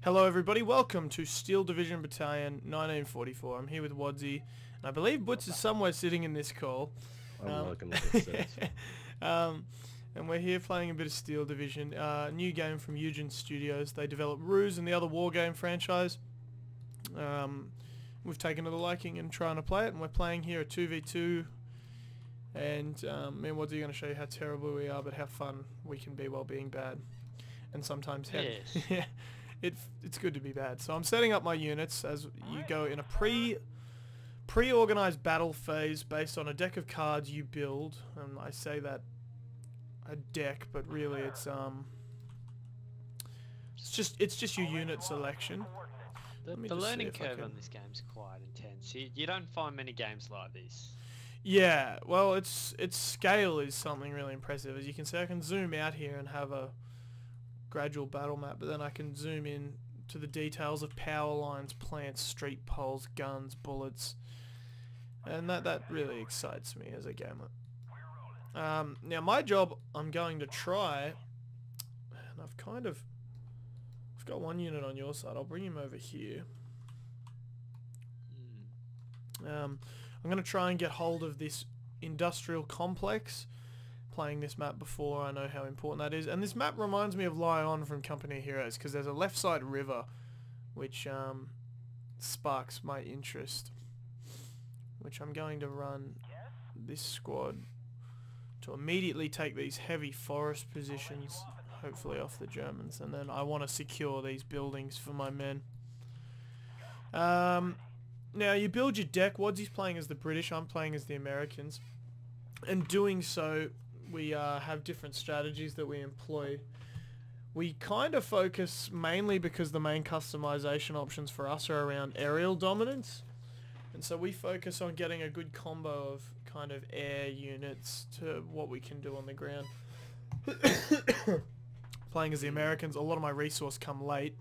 Hello everybody, welcome to Steel Division Battalion 1944. I'm here with Wadsy, and I believe Butz is somewhere sitting in this call. I'm looking like this. And we're here playing a bit of Steel Division, new game from Eugen Studios. They developed Ruse and the other war game franchise. We've taken to the liking and trying to play it, and we're playing here a 2v2. And me and Wadsy are going to show you how terrible we are, but how fun we can be while being bad. And sometimes Yes. yeah, it's good to be bad. So I'm setting up my units as you go in a pre-organized battle phase based on a deck of cards you build. And I say that a deck, but really it's just your unit selection. The learning curve on this game is quite intense. You don't find many games like this. Yeah, well, its scale is something really impressive. As you can see, I can zoom out here and have a gradual battle map, but then I can zoom in to the details of power lines, plants, street poles, guns, bullets, and that really excites me as a gamer. Now my job, I'm going to try, and I've got one unit on your side. I'll bring him over here. I'm going to try and get hold of this industrial complex. Playing this map before, I know how important that is. And this map reminds me of Lie On from Company of Heroes, because there's a left side river which sparks my interest, which I'm going to run this squad to immediately take these heavy forest positions, hopefully off the Germans, and then I want to secure these buildings for my men. Now you build your deck. Wadsy's playing as the British, I'm playing as the Americans, and doing so we have different strategies that we employ. We kind of focus mainly because the main customization options for us are around aerial dominance, and so we focus on getting a good combo of kind of air units to what we can do on the ground. Playing as the Americans, a lot of my resource come late,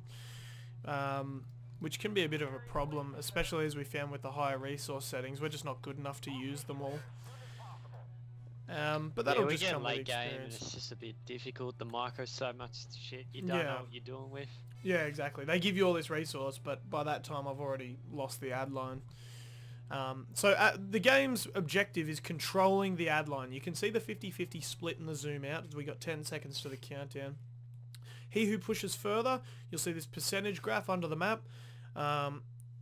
which can be a bit of a problem, especially as we found with the higher resource settings. We're just not good enough to use them all. But that'll just come with late game and experience. it's just a bit difficult. The micro's so much shit you don't know what you're doing with. Yeah, exactly. They give you all this resource, but by that time I've already lost the ad line. So the game's objective is controlling the ad line. You can see the 50-50 split in the zoom out as we got 10 seconds to the countdown. He who pushes further, you'll see this percentage graph under the map.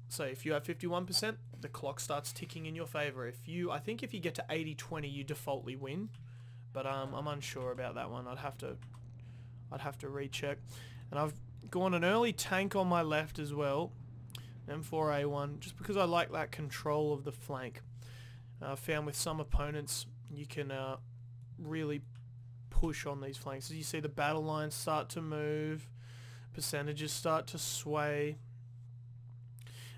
So if you have 51%, the clock starts ticking in your favor. I think if you get to 80-20, you defaultly win, but I'm unsure about that one. I'd have to recheck. And I've gone an early tank on my left as well, M4A1, just because I like that control of the flank. I found with some opponents you can really push on these flanks. As you see, the battle lines start to move, percentages start to sway.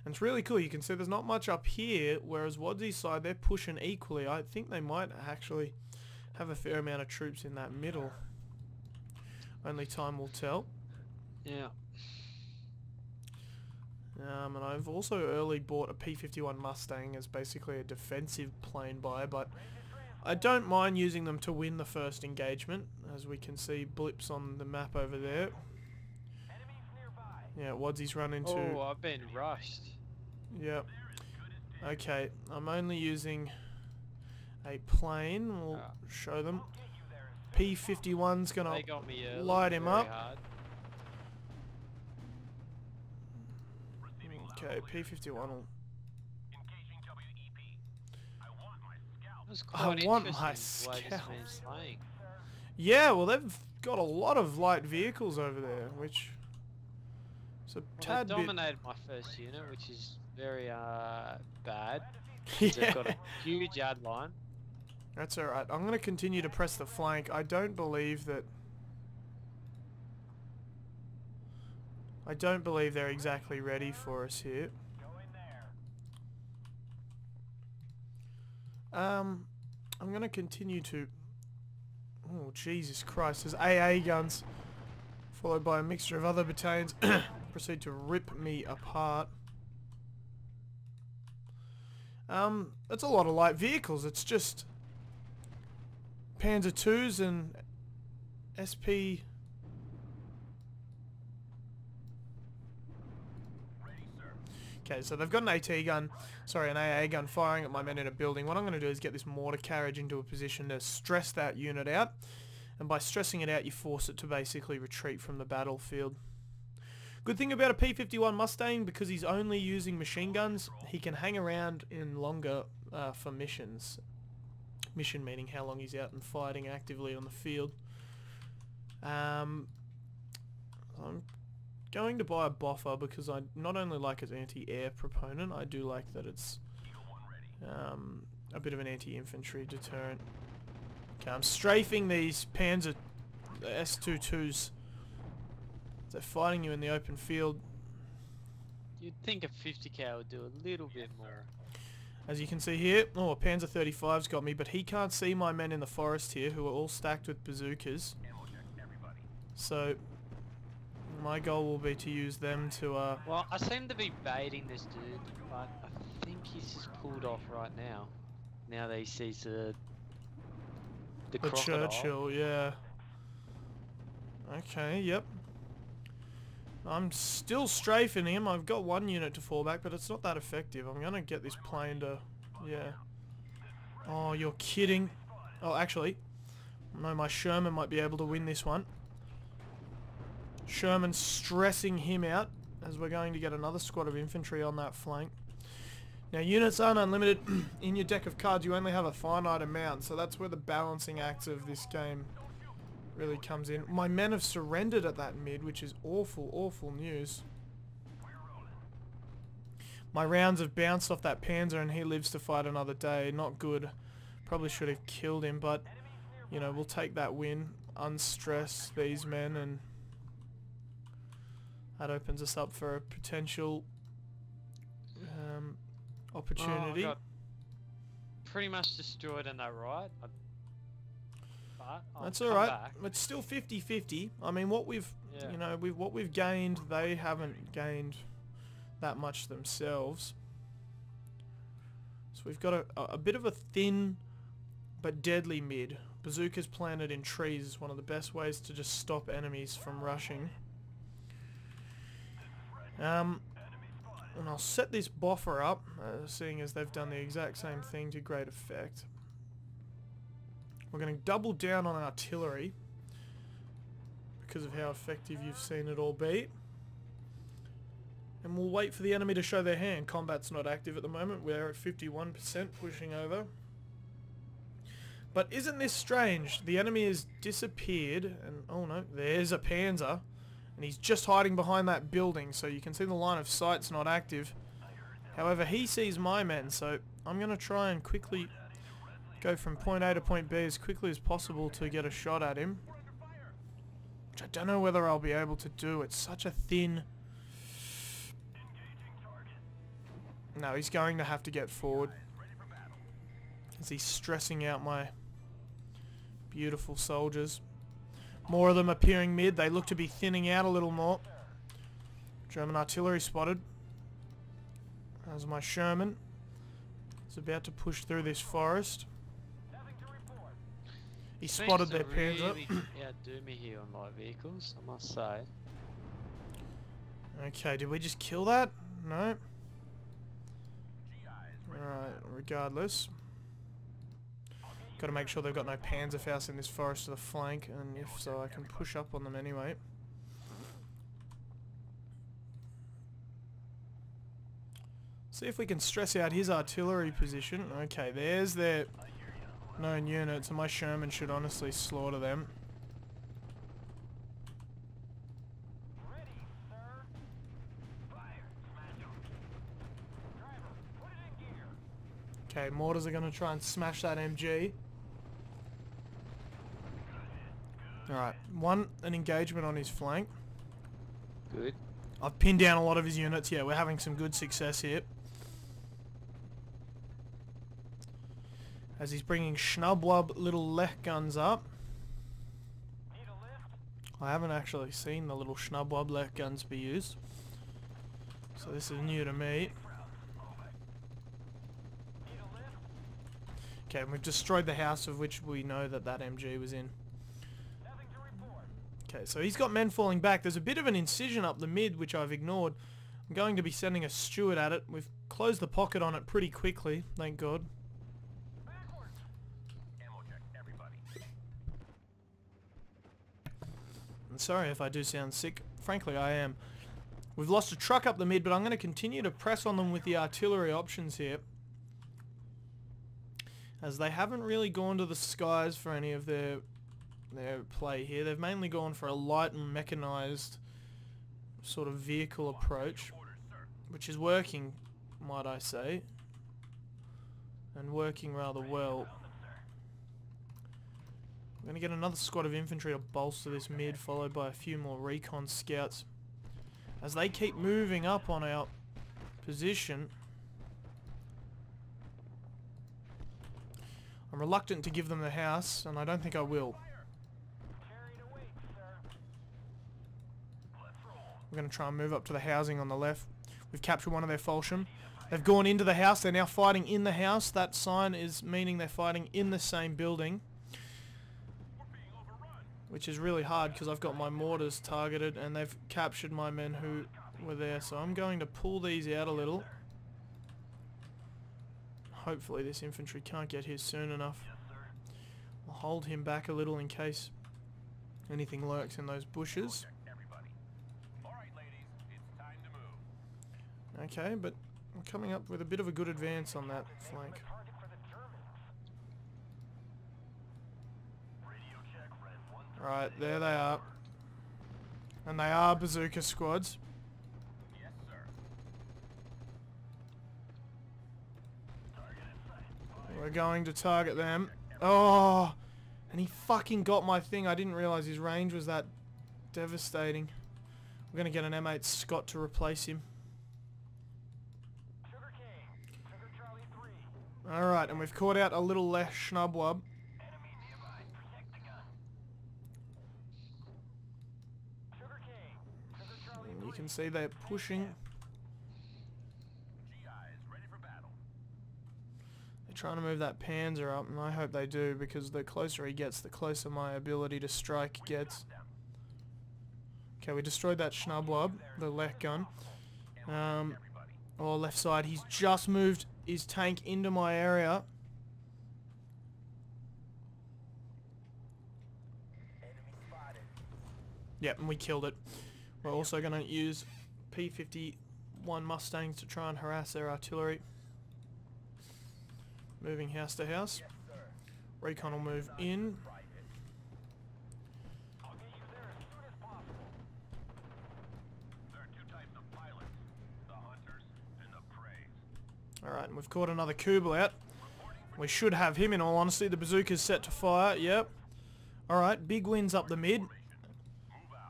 And it's really cool. You can see there's not much up here, whereas Wadsy's side, they're pushing equally. I think they might actually have a fair amount of troops in that middle. Only time will tell. Yeah. And I've also early bought a P-51 Mustang as basically a defensive plane buy, but I don't mind using them to win the first engagement, as we can see blips on the map over there. Yeah, Wadsy's run into... Oh, I've been rushed. Yep. Okay, I'm only using a plane. We'll show them. P-51's gonna light him up. Hard. Okay, P-51 will... I want my scouts. Yeah, well they've got a lot of light vehicles over there, which... So they dominated my first unit, which is very bad. Yeah. They've got a huge ad line. That's alright. I'm going to continue to press the flank. I don't believe they're exactly ready for us here. I'm going to continue to... Oh, Jesus Christ. There's AA guns, followed by a mixture of other battalions. Proceed to rip me apart. That's a lot of light vehicles. It's just Panzer IIs and SP Okay, so they've got an AT gun, sorry, an AA gun firing at my men in a building. What I'm going to do is get this mortar carriage into a position to stress that unit out. And by stressing it out, you force it to basically retreat from the battlefield. Good thing about a P-51 Mustang, because he's only using machine guns, he can hang around in longer for missions. Mission meaning how long he's out and fighting actively on the field. I'm going to buy a boffer because I not only like its anti-air proponent, I do like that it's a bit of an anti-infantry deterrent. Okay, I'm strafing these Panzer S22s. They're fighting you in the open field. You'd think a 50 cal would do a little bit more. As you can see here, oh, a Panzer 35's got me, but he can't see my men in the forest here, who are all stacked with bazookas. So my goal will be to use them to Well, I seem to be baiting this dude, but I think he's just pulled off right now. Now that he sees the crocodile. Churchill, yeah. Okay, yep. I'm still strafing him. I've got one unit to fall back, but it's not that effective. I'm gonna get this plane to, yeah. Oh, you're kidding. Oh, actually, no, my Sherman might be able to win this one. Sherman stressing him out as we're going to get another squad of infantry on that flank. Now, units aren't unlimited. In your deck of cards, you only have a finite amount, so that's where the balancing acts of this game really comes in. My men have surrendered at that mid, which is awful, awful news. My rounds have bounced off that Panzer and he lives to fight another day. Not good. Probably should have killed him, but, you know, we'll take that win. Unstress these men, and that opens us up for a potential opportunity. Oh, pretty much destroyed in that right. That's all right. It's still 50-50. I mean, what we've, you know, what we've gained, they haven't gained that much themselves. So we've got a bit of a thin but deadly mid. Bazookas planted in trees is one of the best ways to just stop enemies from rushing. And I'll set this boffer up, seeing as they've done the exact same thing to great effect. We're going to double down on artillery because of how effective you've seen it all be. And we'll wait for the enemy to show their hand. Combat's not active at the moment. We're at 51% pushing over. But isn't this strange? The enemy has disappeared and oh no, there's a Panzer. And he's just hiding behind that building, so you can see the line of sight's not active. However, he sees my men, so I'm going to try and quickly go from point A to point B as quickly as possible to get a shot at him. Which I don't know whether I'll be able to do. It's such a thin... No, he's going to have to get forward. As he's stressing out my beautiful soldiers. More of them appearing mid. They look to be thinning out a little more. German artillery spotted. As my Sherman is about to push through this forest. He spotted their Panzer. Really outdo me here on light vehicles, I must say. Okay, did we just kill that? No. Alright, regardless. Got to make sure they've got no Panzerfaust in this forest to the flank, and if so, I can push up on them anyway. See if we can stress out his artillery position. Okay, there's their known units, and my Sherman should honestly slaughter them. Okay, mortars are going to try and smash that MG. Alright, an engagement on his flank. Good. I've pinned down a lot of his units. Yeah, we're having some good success here. As he's bringing Schnubwub little Lech guns up. I haven't actually seen the little Schnubwub Lech guns be used. So this is new to me. Okay, and we've destroyed the house of which we know that MG was in. Okay, so he's got men falling back. There's a bit of an incision up the mid, which I've ignored. I'm going to be sending a steward at it. We've closed the pocket on it pretty quickly, thank God. I'm sorry if I do sound sick. Frankly, I am. We've lost a truck up the mid, but I'm going to continue to press on them with the artillery options here, as they haven't really gone to the skies for any of their play here. They've mainly gone for a light and mechanized sort of vehicle approach, which is working, might I say, and working rather well. I'm going to get another squad of infantry to bolster this mid, followed by a few more recon scouts. As they keep moving up on our position, I'm reluctant to give them the house, and I don't think I will. We're going to try and move up to the housing on the left. We've captured one of their falchion. They've gone into the house. They're now fighting in the house. That sign is meaning they're fighting in the same building, which is really hard because I've got my mortars targeted and they've captured my men who were there. So I'm going to pull these out a little. Hopefully this infantry can't get here soon enough. I'll hold him back a little in case anything lurks in those bushes. Okay, but I'm coming up with a bit of a good advance on that flank. Right, there they are. And they are bazooka squads. We're going to target them. Oh! And he fucking got my thing. I didn't realise his range was that devastating. We're going to get an M8 Scott to replace him. Alright, and we've caught out a little less schnubwub. And you can see they're pushing. They're trying to move that Panzer up, and I hope they do, because the closer he gets, the closer my ability to strike gets. Okay, we destroyed that schnubwub, the left gun. Oh, left side, he's just moved his tank into my area. Yep, and we killed it. We're also going to use P-51 Mustangs to try and harass their artillery. Moving house to house. Recon will move in. Alright, and we've caught another Kubel out. We should have him, in all honesty. The bazooka's set to fire, yep. Alright, big wins up the mid.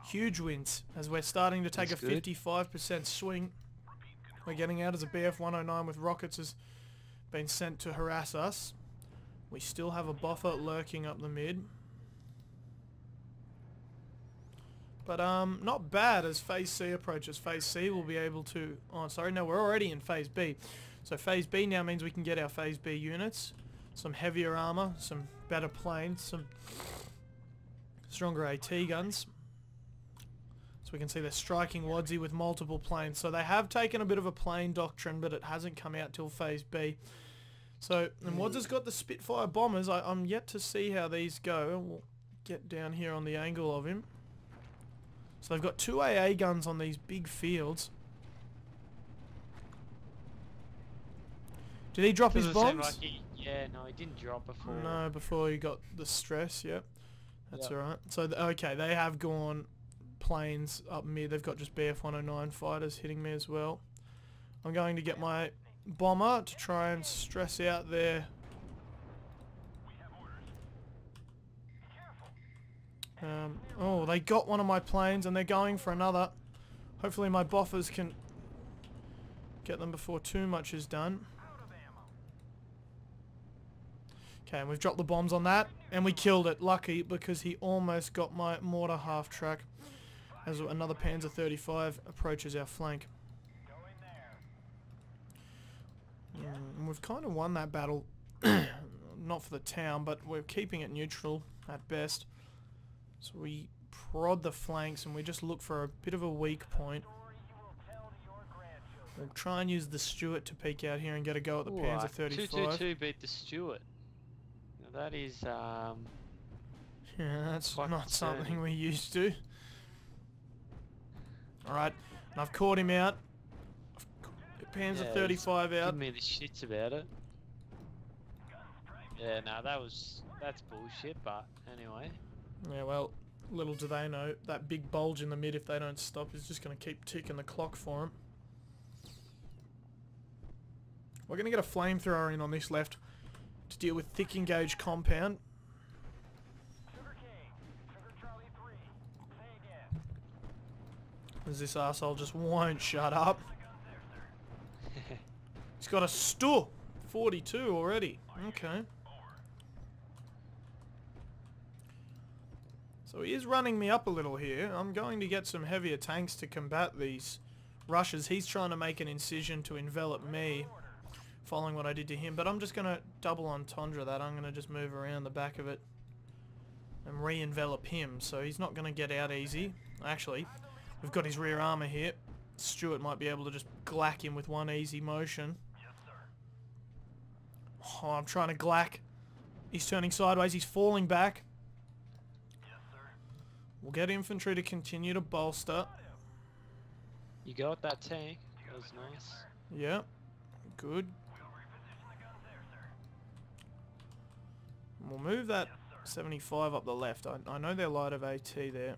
Huge wins, as we're starting to take a 55% swing. We're getting out as a BF-109 with rockets has been sent to harass us. We still have a buffer lurking up the mid. But not bad as Phase C approaches. Phase C will be able to... Oh, sorry, no, we're already in Phase B. So Phase B now means we can get our Phase B units, some heavier armor, some better planes, some stronger AT guns. So we can see they're striking Wadsy with multiple planes. So they have taken a bit of a plane doctrine, but it hasn't come out till Phase B. So, and Wads has got the Spitfire bombers. I'm yet to see how these go. We'll get down here on the angle of him. So they've got 2 AA guns on these big fields. Did he drop his bombs? Like yeah, no, he didn't drop before. No, before he got the stress, yep. That's alright. So, okay, they have gone planes up mid. They've got just BF-109 fighters hitting me as well. I'm going to get my bomber to try and stress out their... oh, they got one of my planes and they're going for another. Hopefully my buffers can get them before too much is done. Okay, and we've dropped the bombs on that, and we killed it. Lucky, because he almost got my mortar half-track as another Panzer 35 approaches our flank. And we've kind of won that battle. Not for the town, but we're keeping it neutral at best. So we prod the flanks, and we just look for a bit of a weak point. We'll try and use the Stuart to peek out here and get a go at the Ooh, Panzer 35. 222 beat the Stuart. Now that is Yeah, that's quite not concerning. something we used to. Alright, and I've caught him out. Panzer Yeah, 35 out. Give me the shits about it. Yeah, no, that's bullshit. But anyway, Yeah, well, little do they know, that big bulge in the mid, if they don't stop, is just going to keep ticking the clock for them. We're going to get a flamethrower in on this left to deal with thick engaged compound. As this arsehole just won't shut up. He's got a Stu 42 already. Okay. So he is running me up a little here. I'm going to get some heavier tanks to combat these rushes. He's trying to make an incision to envelop me, following what I did to him. But I'm just going to double entendre that. I'm going to just move around the back of it and re-envelop him. So he's not going to get out easy. Actually, we've got his rear armour here. Stuart might be able to just glack him with one easy motion. Oh, I'm trying to glack. He's turning sideways. He's falling back. We'll get infantry to continue to bolster. you got that tank. That was nice. Yeah, good. We'll move that 75 up the left. I know they're light of AT there,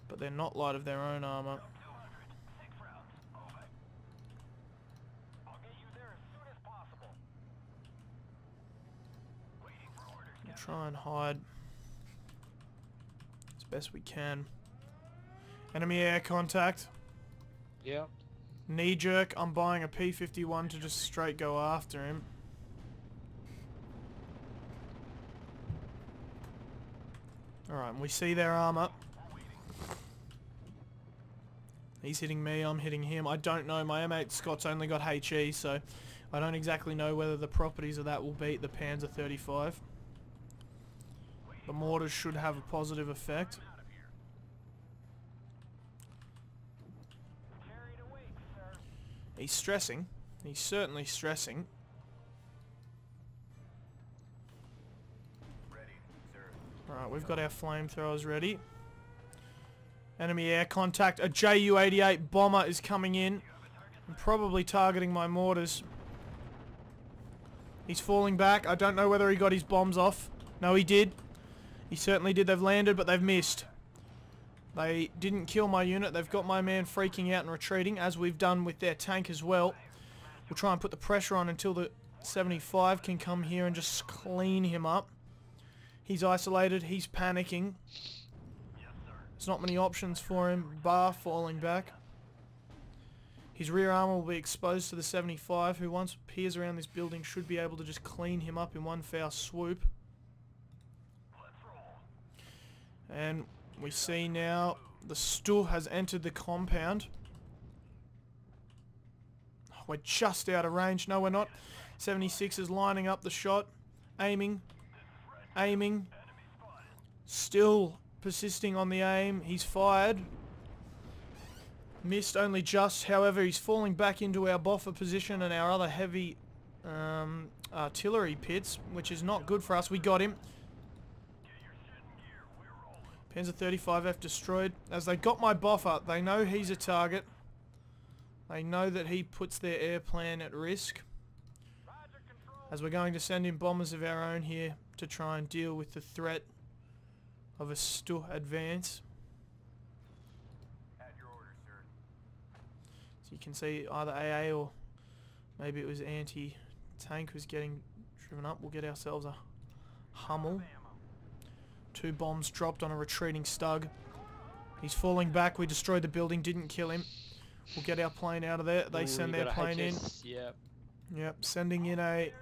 but they're not light of their own armour. We'll try and hide as best we can. Enemy air contact. Yep. Knee jerk. I'm buying a P51 to just straight go after him. Alright, and we see their armour. He's hitting me, I'm hitting him. I don't know, my M8 Scott's only got HE, so I don't exactly know whether the properties of that will beat the Panzer 35. The mortars should have a positive effect. He's stressing. He's certainly stressing. Alright, we've got our flamethrowers ready. Enemy air contact. A Ju-88 bomber is coming in and probably targeting my mortars. He's falling back. I don't know whether he got his bombs off. No, he did. He certainly did. They've landed, but they've missed. They didn't kill my unit. They've got my man freaking out and retreating, as we've done with their tank as well. We'll try and put the pressure on until the 75 can come here and just clean him up. He's isolated. He's panicking. There's not many options for him, bar falling back. His rear armor will be exposed to the 75, who once peers around this building should be able to just clean him up in one foul swoop. And we see now the Stu has entered the compound. We're just out of range. No, we're not. 76 is lining up the shot. Aiming. Aiming. Still persisting on the aim. He's fired. Missed only just. However, he's falling back into our boffer position and our other heavy artillery pits, which is not good for us. We got him. Panzer 35F destroyed. As they got my boffer, they know he's a target. They know that he puts their air plan at risk. As we're going to send in bombers of our own here to try and deal with the threat of a Stu advance. So you can see either AA or maybe it was anti-tank was getting driven up. We'll get ourselves a Hummel. 2 bombs dropped on a retreating Stug. He's falling back. We destroyed the building, didn't kill him. We'll get our plane out of there. They send their plane in. Yep. Yep, sending in a...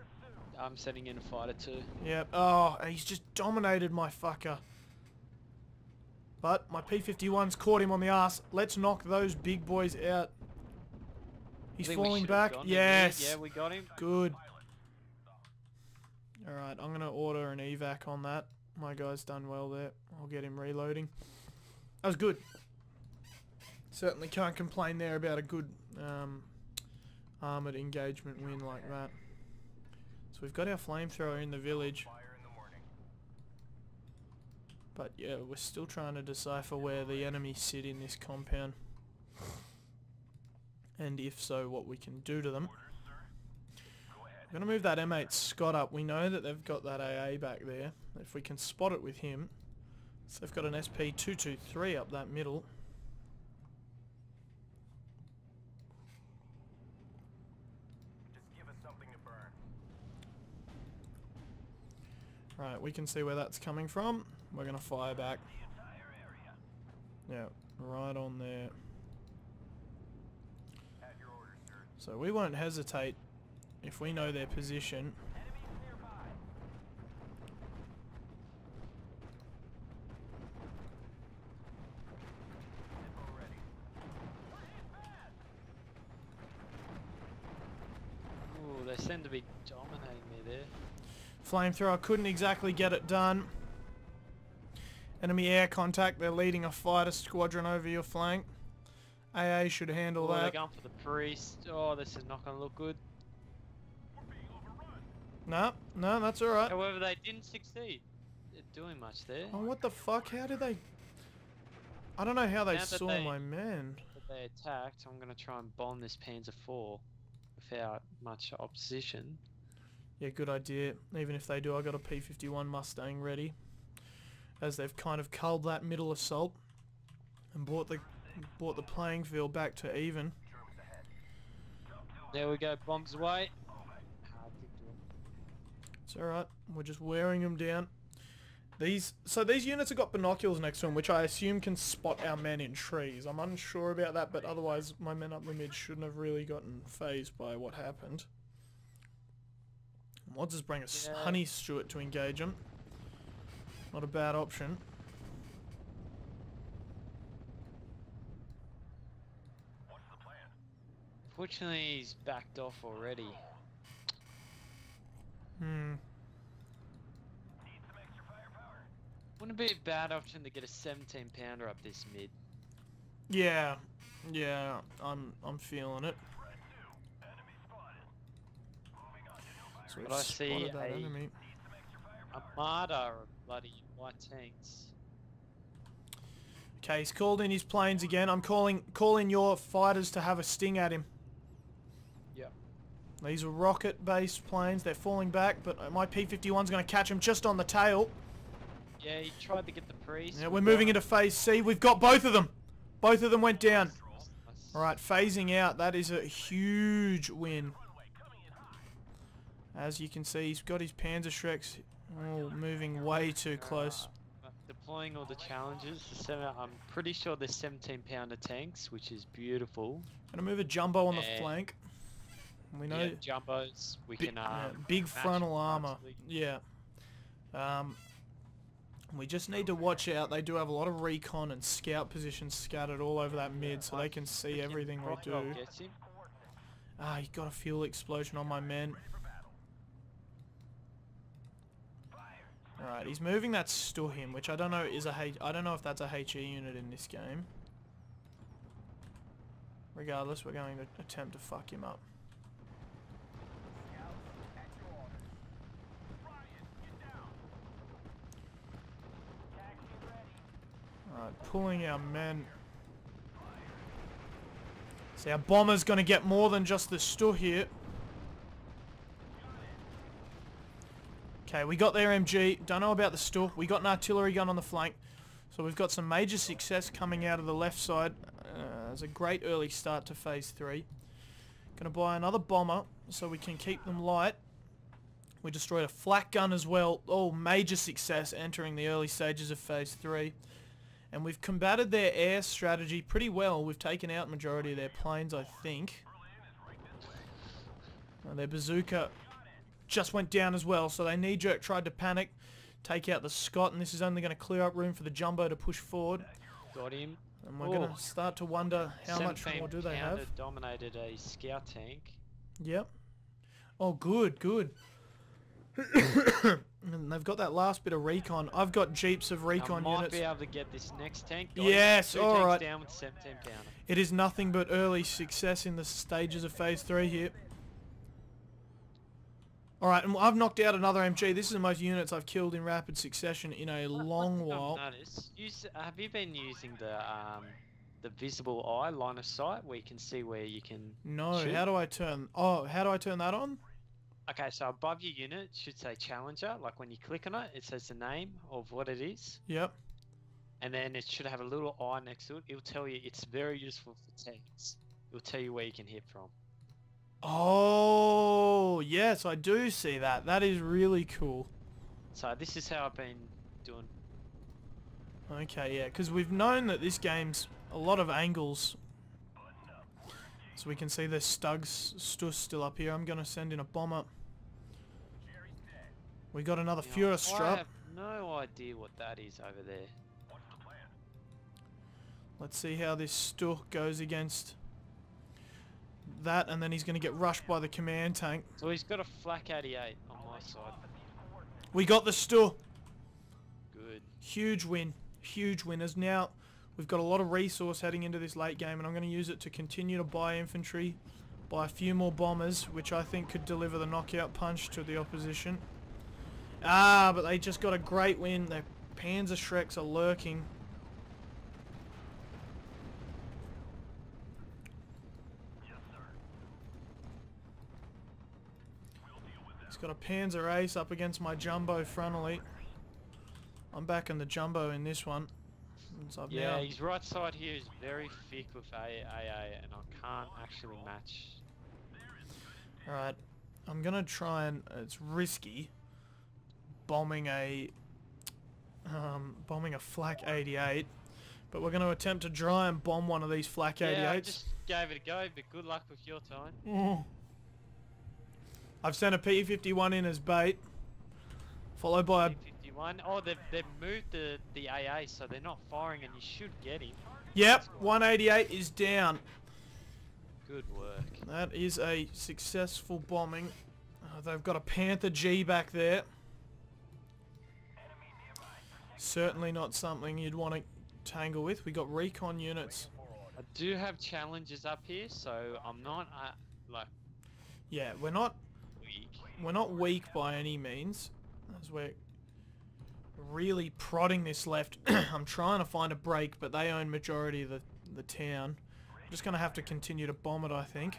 I'm sending in a fighter too. Yep. Oh, he's just dominated my fucker. But my P51's caught him on the arse. Let's knock those big boys out. He's falling back. Yes. Yeah, we got him. Good. Alright, I'm going to order an evac on that. My guy's done well there. I'll get him reloading. That was good. Certainly can't complain there about a good armoured engagement win like that. So we've got our flamethrower in the village. But yeah, we're still trying to decipher where the enemies sit in this compound. And if so, what we can do to them. We're going to move that M8 Scott up. We know that they've got that AA back there. If we can spot it with him. So they've got an SP223 up that middle. Right, we can see where that's coming from. We're going to fire back. Yeah, right on there. So we won't hesitate if we know their position. Ooh, they seem to be dominating me there. Flamethrower couldn't exactly get it done. Enemy air contact. They're leading a fighter squadron over your flank. AA should handle that. They're going for the priest. Oh, this is not going to look good. No, no, that's alright. However, they didn't succeed at doing much there. Oh, what the fuck? How did they... I don't know how they Now that saw they- my man. But they attacked. I'm going to try and bomb this Panzer IV without much opposition. Yeah, good idea. Even if they do, I got a P-51 Mustang ready. As they've kind of culled that middle assault and brought the playing field back to even. There we go, bombs away. It's alright, we're just wearing them down. So these units have got binoculars next to them, which I assume can spot our men in trees. I'm unsure about that, but otherwise my men up the mid shouldn't have really gotten phased by what happened. Mods just bring a Honey Stewart to engage them. Not a bad option. Fortunately, he's backed off already. Wouldn't it be a bad option to get a 17 pounder up this mid? Yeah, yeah, I'm feeling it. So But I see that enemy. Armada of bloody white tanks. Okay, he's called in his planes again. I'm calling your fighters to have a sting at him. Yep. These are rocket-based planes. They're falling back, but my P-51's going to catch him just on the tail. Yeah, he tried to get the priest. Yeah, we're moving into phase C. We've got both of them. Both of them went down. Alright, phasing out. That is a huge win. As you can see, he's got his Panzerschrecks moving way too close. Deploying all the challenges. I'm pretty sure there's 17 pounder tanks, which is beautiful. Gonna move a jumbo on the flank. We know jumbos. We can big frontal armor. Yeah. We just need to watch out. They do have a lot of recon and scout positions scattered all over that mid, so they can see everything we do. Ah, he got a fuel explosion on my men. Alright, he's moving that Stuhim, which I don't know is I don't know if that's a HE unit in this game. Regardless, we're going to attempt to fuck him up. Alright, pulling our men. See, our bomber's going to get more than just the Stu here. Okay, we got their MG. Don't know about the Stu. We got an artillery gun on the flank. So we've got some major success coming out of the left side. It's a great early start to phase 3. Gonna buy another bomber so we can keep them light. We destroyed a flak gun as well. Oh, major success entering the early stages of phase 3. And we've combated their air strategy pretty well. We've taken out majority of their planes, I think. Their bazooka just went down as well, so they knee-jerk tried to panic, take out the Scott, and this is only going to clear up room for the jumbo to push forward. Got him. And we're going to start to wonder how much more do they have. Dominated a scout tank. Yep. Oh, good, good. And they've got that last bit of recon. I've got jeeps of recon I might units. be able to get this next tank. Yes, Two all tanks right. down with 17 pounder. It is nothing but early success in the stages of phase 3 here. Alright, and I've knocked out another MG. This is the most units I've killed in rapid succession in a long while. I've noticed, have you been using the visible eye line of sight where you can see where you can No, shoot? how do I turn... Oh, how do I turn that on? Okay, so above your unit it should say Challenger. Like when you click on it, it says the name of what it is. Yep. And then it should have a little eye next to it. It'll tell you it's very useful for tanks. It'll tell you where you can hit from. Oh, yes, I do see that. That is really cool. So this is how I've been doing. Okay, yeah, because we've known that this game's a lot of angles. So we can see the Stugs still up here. I'm going to send in a bomber. We got another Now, Führer I Strupp. have no idea what that is over there. Let's see how this Stuch goes against that, and then he's going to get rushed by the command tank. So he's got a flak 88 on my side. We got the Stuch. Good. Huge win. Huge winners. Now, we've got a lot of resource heading into this late game, and I'm going to use it to continue to buy infantry, buy a few more bombers, which I think could deliver the knockout punch to the opposition. Ah, but they just got a great win. Their Panzer Shreks are lurking. He's got a Panzer Ace up against my Jumbo frontally. I'm back in the Jumbo in this one. Yeah, his right side here is very thick with AA, and I can't actually match. Alright, I'm gonna try and, it's risky, bombing a flak 88, but we're gonna attempt to try and bomb one of these flak 88s. Yeah, I just gave it a go, but good luck with your time. Oh. I've sent a P-51 in as bait, followed by a... P-51. Oh, they've moved the AA, so they're not firing, and you should get him. Yep, 188 is down. Good work. That is a successful bombing. They've got a Panther G back there. Certainly not something you'd want to tangle with. We got recon units. I do have challenges up here, so I'm not like Yeah, we're not weak. weak by any means, as we're really prodding this left. I'm trying to find a break, but they own majority of the town. I'm just going to have to continue to bomb it, I think.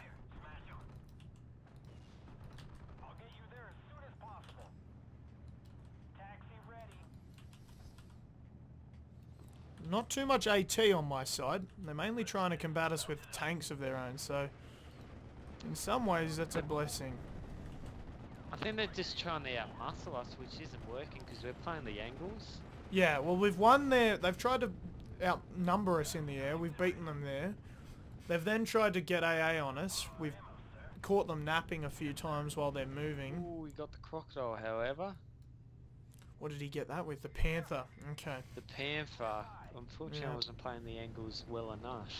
Not too much AT on my side. They're mainly trying to combat us with tanks of their own, so in some ways that's a blessing. I think they're just trying to outmuscle us, which isn't working because we're playing the angles. Yeah, well, we've won there. They've tried to outnumber us in the air. We've beaten them there. They've then tried to get AA on us. We've caught them napping a few times while they're moving. Ooh, we got the crocodile, however. What did he get that with? The Panther. Okay. The Panther. Unfortunately, Yeah. I wasn't playing the angles well enough.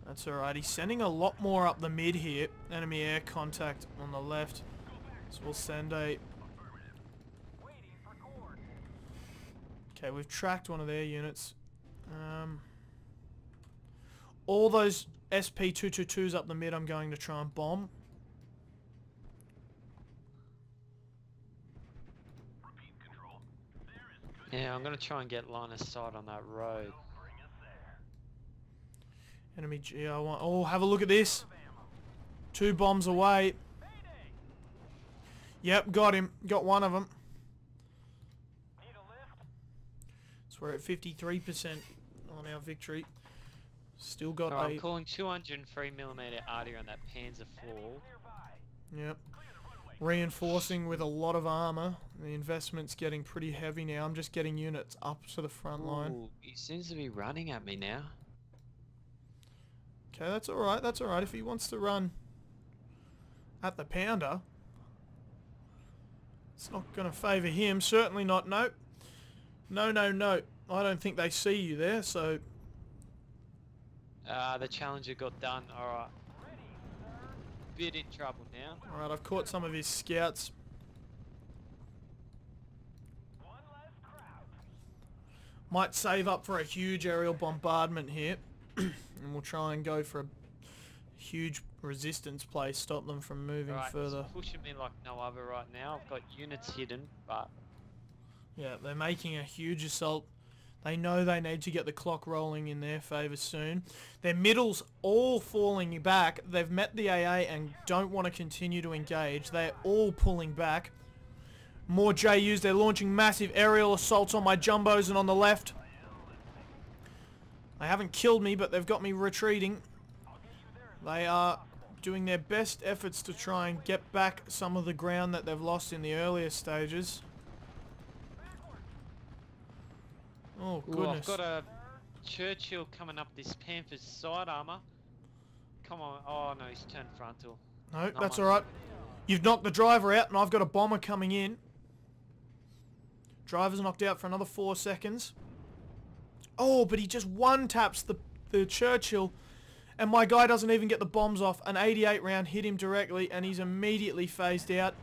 That's alright. He's sending a lot more up the mid here. Enemy air contact on the left. So we'll send a... Okay, we've tracked one of their units. All those SP-222s up the mid I'm going to try and bomb. Yeah, I'm going to try and get line of sight on that road. Enemy GR1. Oh, have a look at this. 2 bombs away. Yep, got him. Got one of them. So we're at 53% on our victory. Still got Alright, a... I'm calling 203mm artillery on that Panzer IV. Yep. Reinforcing with a lot of armor. The investment's getting pretty heavy now. I'm just getting units up to the front line. Ooh, he seems to be running at me now. Okay, that's alright. That's alright. If he wants to run at the pounder, it's not going to favour him. Certainly not. Nope. No, no, no. I don't think they see you there, so... The Challenger got done. Alright. Bit in trouble now. Alright, I've caught some of his scouts. Might save up for a huge aerial bombardment here. And we'll try and go for a huge resistance play, stop them from moving further. It's pushing me like no other right now. I've got units hidden, but... Yeah, they're making a huge assault. They know they need to get the clock rolling in their favour soon. Their middle's all falling back. They've met the AA and don't want to continue to engage. They're all pulling back. More JUs. They're launching massive aerial assaults on my jumbos and on the left. They haven't killed me, but they've got me retreating. They are doing their best efforts to try and get back some of the ground that they've lost in the earlier stages. Oh, goodness. I've got a Churchill coming up this Panther's side armor. Come on. Oh, no, he's turned frontal. No, that's alright. You've knocked the driver out, and I've got a bomber coming in. Driver's knocked out for another 4 seconds. Oh, but he just one-taps the Churchill, and my guy doesn't even get the bombs off. An 88 round hit him directly, and he's immediately phased out.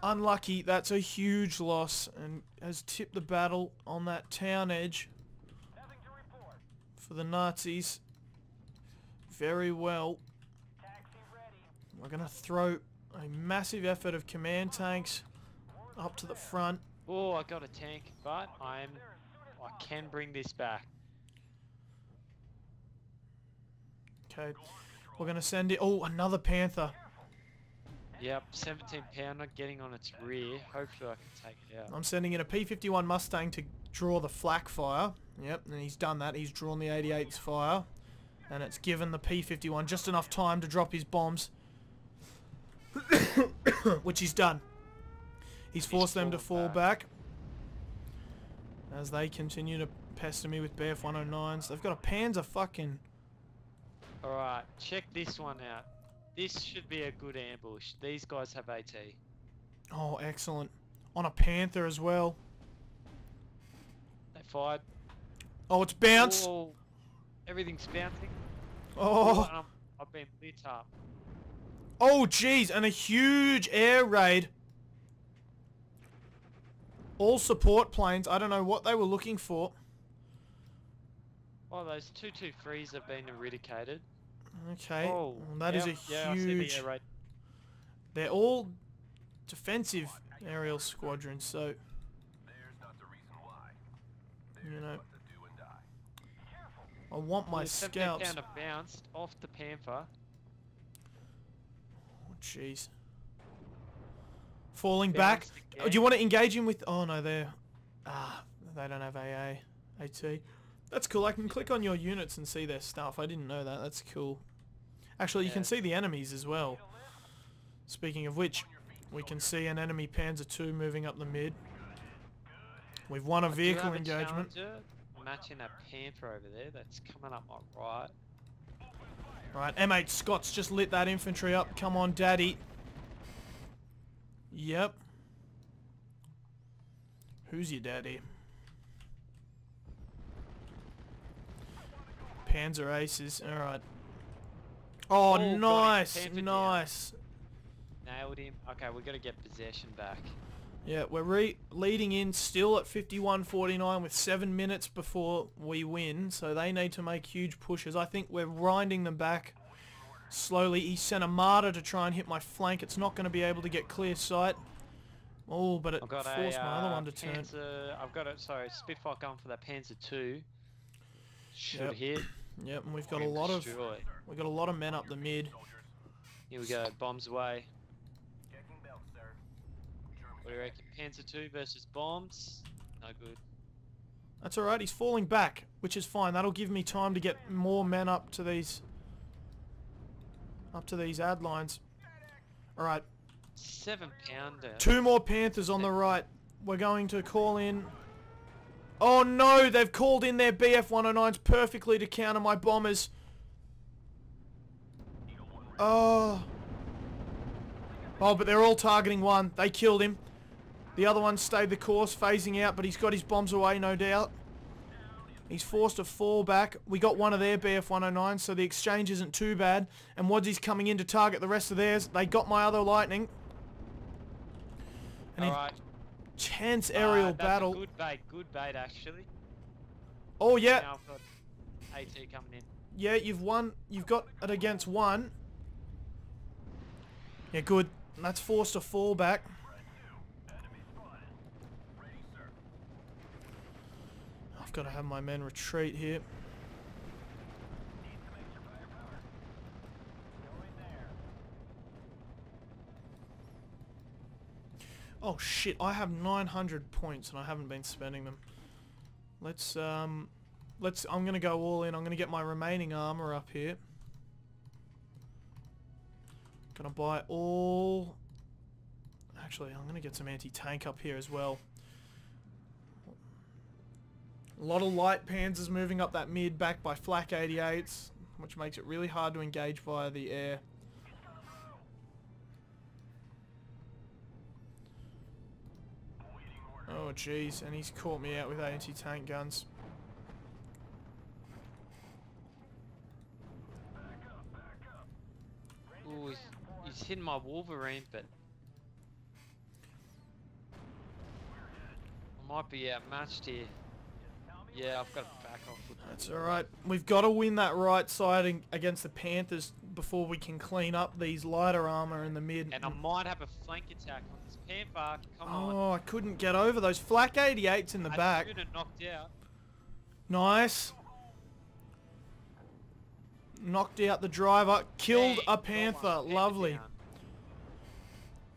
Unlucky. That's a huge loss, and has tipped the battle on that town edge for the Nazis very well. We're going to throw a massive effort of command tanks up to the front. Oh, I got a tank, but I can bring this back. Okay, we're going to send it. Oh, another Panther. Yep, 17 pounder getting on its rear. Hopefully I can take it out. I'm sending in a P-51 Mustang to draw the flak fire. Yep, and he's done that. He's drawn the 88's fire. And it's given the P-51 just enough time to drop his bombs. Which he's done. He's forced them to fall back. As they continue to pester me with BF-109s. They've got a Panzer fucking... Alright, check this one out. This should be a good ambush. These guys have AT. Oh, excellent. On a Panther as well. They fired. Oh, it's bounced. Oh, everything's bouncing. Oh. And I've been lit up. Oh, jeez. And a huge air raid. All support planes. I don't know what they were looking for. Oh, those 223s have been eradicated. Okay, oh, that is a yeah, huge... I see the air raid. They're all defensive aerial squadrons, so... You know... I want my scouts... The bounced off the Panther. Oh, jeez. Falling back. Oh, do you want to engage him with... Oh, no, they're... Ah, they don't have AA. AT. That's cool. I can click on your units and see their stuff. I didn't know that. That's cool. Actually, you can see the enemies as well. Speaking of which, we can see an enemy Panzer II moving up the mid. We've won a vehicle engagement. Matching that Panther over there. That's coming up my right. Right, M8 Scott's just lit that infantry up. Come on, daddy. Yep. Who's your daddy? Panzer Aces. Alright. Oh, nice. Nice. Nailed him. Okay, we've got to get possession back. Yeah, we're leading in still at 51-49 with 7 minutes before we win. So they need to make huge pushes. I think we're grinding them back slowly. He sent a Martyr to try and hit my flank. It's not going to be able to get clear sight. Oh, but it forced my other one to turn. I've got it. Sorry, Spitfire going for that Panzer II. Should hit. Yep, and we've got a lot of men up the mid. Here we go. Bombs away. What do you reckon? Panzer II versus bombs? No good. That's alright. He's falling back, which is fine. That'll give me time to get more men up to these ad lines. Alright. 7 pounder. 2 more Panthers on the right. We're going to call in... Oh no, they've called in their BF-109s perfectly to counter my bombers. Oh. Oh, but they're all targeting one. They killed him. The other one stayed the course, phasing out, but he's got his bombs away, no doubt. He's forced to fall back. We got one of their BF-109s, so the exchange isn't too bad. And Wadzie's coming in to target the rest of theirs. They got my other Lightning. And Alright. Tense aerial battle. Good bait actually. Oh yeah. Now I've got AT coming in. Yeah, you've won. You've got it against one. Yeah, good. That's forced a fall back. I've got to have my men retreat here. Oh shit, I have 900 points and I haven't been spending them. I'm gonna go all in. I'm gonna get my remaining armor up here. Gonna buy all... Actually, I'm gonna get some anti-tank up here as well. A lot of light panzers moving up that mid, backed by flak 88s, which makes it really hard to engage via the air. Oh jeez, and he's caught me out with anti-tank guns. Ooh, he's hitting my Wolverine, but I might be outmatched here. Yeah, I've got to back off. That's alright. We've got to win that right side against the Panthers before we can clean up these lighter armor in the mid. And I might have a flank attack on this Panther. Come on. Oh, I couldn't get over those flak 88s in the back. I should have knocked out. Nice. Knocked out the driver. Killed a Panther. Lovely.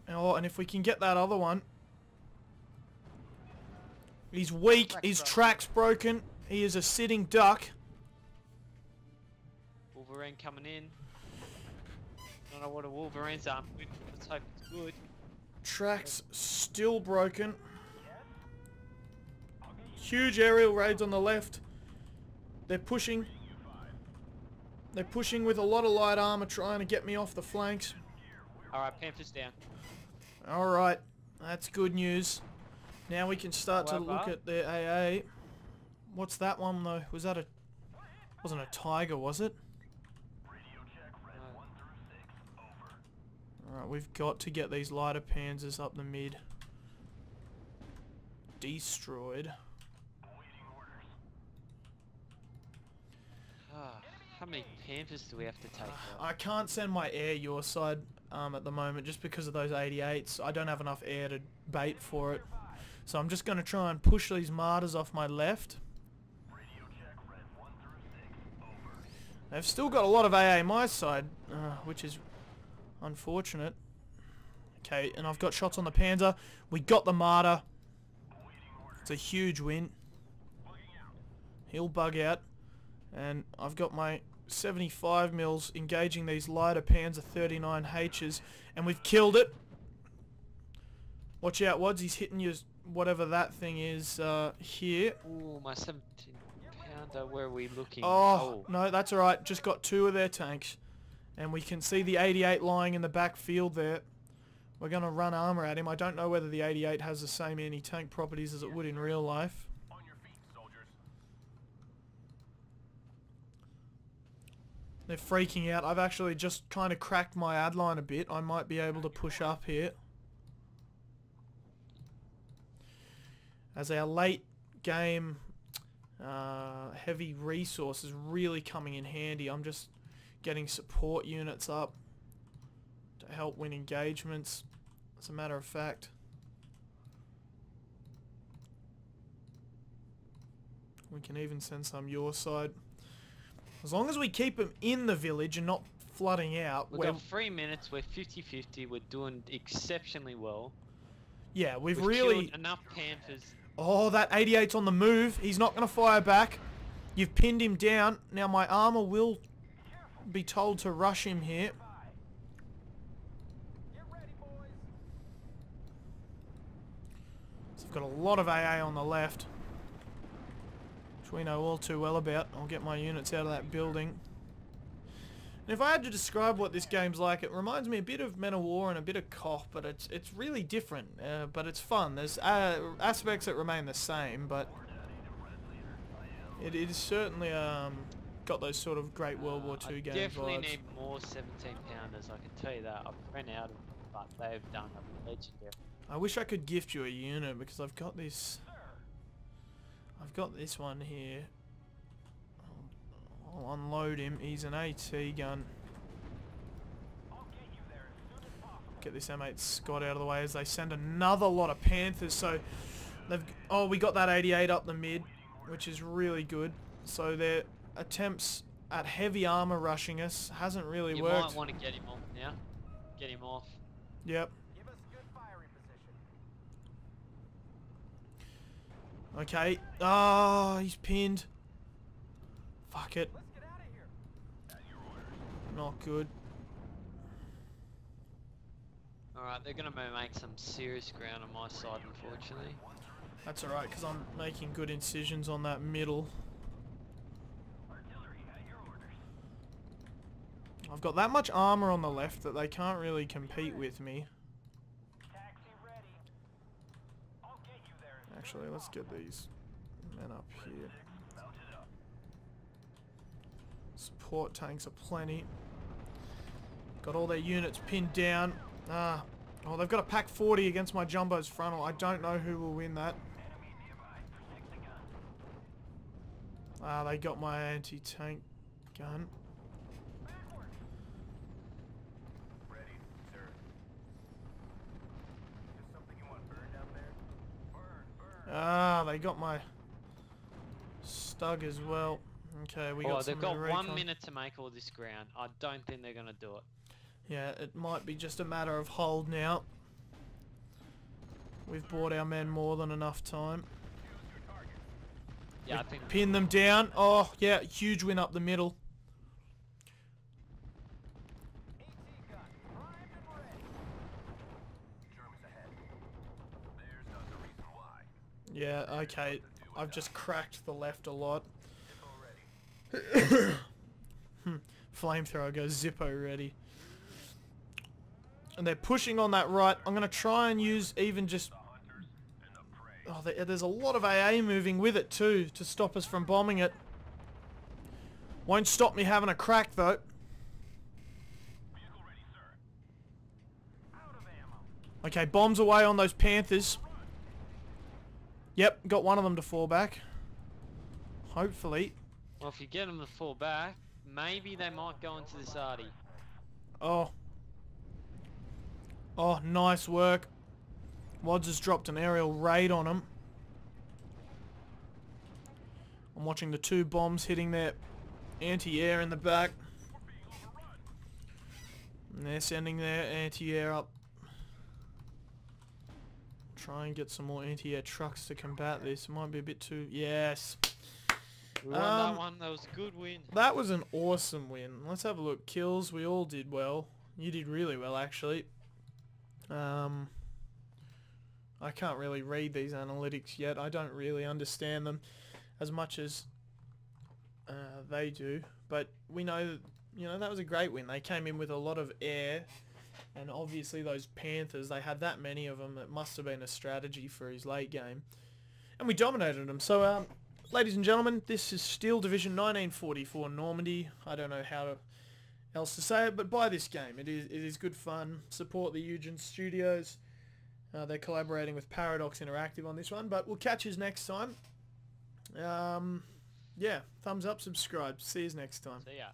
Oh, and if we can get that other one. He's weak. His track's broken. He is a sitting duck. Wolverine coming in. Don't know what a Wolverine's arm. Let's hope it's good. Track's still broken. Huge aerial raids on the left. They're pushing. They're pushing with a lot of light armor trying to get me off the flanks. Alright, Panther's down. Alright, that's good news. Now we can start to look at their AA. What's that one though? Was that a... Wasn't a Tiger, was it? Alright, we've got to get these lighter panzers up the mid. Destroyed. How many Panthers do we have to take out? I can't send my air your side at the moment just because of those 88s. I don't have enough air to bait for it. So I'm just going to try and push these martyrs off my left. They've still got a lot of AA my side, which is unfortunate. Okay, and I've got shots on the Panzer. We got the martyr. It's a huge win. He'll bug out. And I've got my 75 mils engaging these lighter Panzer 39Hs, and we've killed it. Watch out, Wads. He's hitting you, whatever that thing is here. Ooh, my 17 pounder. Where are we looking? Oh, no, that's alright. Just got two of their tanks. And we can see the 88 lying in the back field there. We're going to run armor at him. I don't know whether the 88 has the same anti-tank properties as it would in real life. They're freaking out. I've actually just kind of cracked my ad line a bit. I might be able to push up here. As our late game heavy resource is really coming in handy. I'm just getting support units up to help win engagements, as a matter of fact. We can even send some your side. As long as we keep them in the village and not flooding out. We've got 3 minutes, we're 50-50, we're doing exceptionally well. Yeah, we've really... killed enough Panthers. Oh, that 88's on the move. He's not going to fire back. You've pinned him down. Now my armor will be told to rush him here. So I've got a lot of AA on the left, which we know all too well about. I'll get my units out of that building. And if I had to describe what this game's like, it reminds me a bit of Men of War and a bit of KOF, but it's really different, but it's fun. There's aspects that remain the same, but it is certainly got those sort of great World War II game vibes. I definitely need more 17 pounders, I can tell you that. I've run out of them, but they've done a legendary. I wish I could gift you a unit because I've got this. I've got this one here. I'll unload him. He's an AT gun. Get this M8 Scott out of the way as they send another lot of Panthers. So they've. Oh, we got that 88 up the mid, which is really good. So their attempts at heavy armor rushing us hasn't really worked. You might want to get him off now. Get him off. Yep. Give us good firing position. Okay. Ah, he's pinned. Fuck it. Let's get out of here. Not good. Alright, they're going to make some serious ground on my side, unfortunately. That's alright, because I'm making good incisions on that middle. I've got that much armor on the left that they can't really compete with me. Taxi ready. I'll get you there. Actually, let's get these men up here. Support tanks are plenty. Got all their units pinned down. Ah. Oh, they've got a Pack 40 against my Jumbo's frontal. I don't know who will win that. Ah, they got my anti-tank gun. Ready, sir. Is something you want burned down there? Burn. Ah, they got my Stug as well. Okay, we got some they've got recon. 1 minute to make all this ground. I don't think they're going to do it. Yeah, it might be just a matter of hold now. We've bought our men more than enough time. Yeah, I think... Pin them down. Oh, yeah, huge win up the middle. AT gun, primed and ready. Germans ahead. There's no reason why. Yeah, okay. I've just cracked the left a lot. Zippo ready. Flamethrower goes Zippo ready. And they're pushing on that right. I'm going to try and use even just... Oh, there's a lot of AA moving with it too to stop us from bombing it. Won't stop me having a crack though. Vehicle ready, sir. Out of ammo. Okay, bombs away on those Panthers. Yep, got one of them to fall back. Hopefully. Well, if you get them to fall back, maybe they might go into this arty. Oh. Oh, nice work. Wads has dropped an aerial raid on them. I'm watching the two bombs hitting their anti-air in the back. And they're sending their anti-air up. Try and get some more anti-air trucks to combat this. It might be a bit too... Yes. We won that one. That was a good win. That was an awesome win. Let's have a look. Kills, we all did well. You did really well, actually. I can't really read these analytics yet. I don't really understand them as much as they do. But we know that, you know, that was a great win. They came in with a lot of air. And obviously those Panthers, they had that many of them. It must have been a strategy for his late game. And we dominated them. So, ladies and gentlemen, this is Steel Division 1944 Normandy. I don't know how else to say it, but buy this game. It is good fun. Support the Eugen Studios. They're collaborating with Paradox Interactive on this one, but we'll catch you next time. Yeah, thumbs up, subscribe. See you next time. See ya.